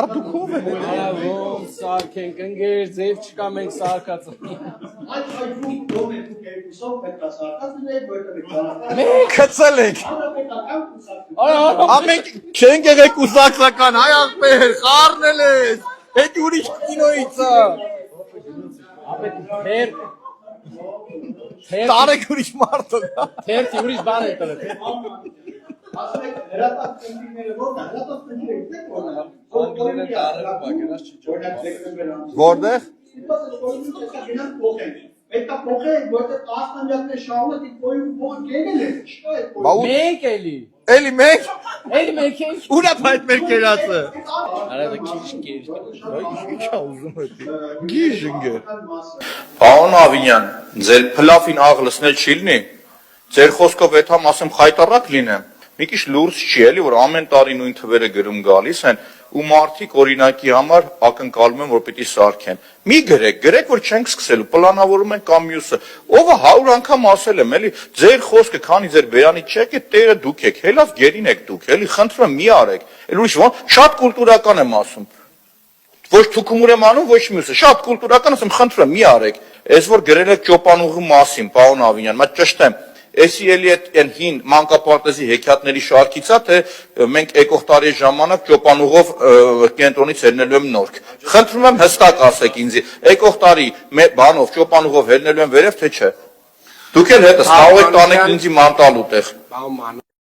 Արդուքով է։ Ո՞մ սարքենք, ընկեր, ձև չկա, մենք սարքած։ Քցել եք։ Ամենք չենք եղեք ուսակսական, հայ աղբեր, խառնել ես։ Հետ ուրիշ կինոից է։ Տարեք ուրիշ մարդը։ Թերթի ուրիշ բան է տվել։ Որտեղ։ Մենք էլի։ Էլի մենք։ Էլի մենք ենք։ Ուր է այդ մեր կերածը։ Արա դա քիչ կեր։ Ինչ է ուզում է։ Գիժ ընկեր։ Պարոն Ավինյան, ձեր փլավին աղ լսնել չի լինի։ Ձեր խոսքով եթե ասեմ խայտարակ լինեմ, մի քիչ լուրջ չի էլի, որ ամեն տարի նույն թվերը գրում գալիս են ու մարդիկ օրինակի համար ակնկալում են, որ պիտի սարքեն։ Մի գրեք, որ չենք սկսելու, պլանավորում են կամ մյուսը։ Ովը 100 անգամ ասել եմ, էլի, ձեր խոսքը, քանի ձեր բերանից չեք, տերը դուք եք, հելավ գերին եք դուք, էլի, խնդրում եմ մի արեք։ Էլ ուրիշ ոն, շատ կուլտուրական եմ ասում։ Ոչ թուքումուր եմ անում, ոչ մյուսը, շատ կուլտուրական ասեմ, խնդրում եմ մի արեք։ Այս որ գրել եք ճոպանուղի մասին, պարոն Ավինյան, մա ճշտեմ։ Էսի էլի այն հին մանկապարտեզի հեքիաթների շարքից է, թե մենք եկող տարի ժամանակ ճոպանուղով կենտրոնից ելնելու եմ նորք։ Խնդրում եմ հստակ ասեք ինձ, եկող տարի բանով ճոպանուղով ելնելու եմ վերև, թե չէ։ Դուք էլ հետս կարող եք տանեք ինձի մանտալու տեղ։ Բան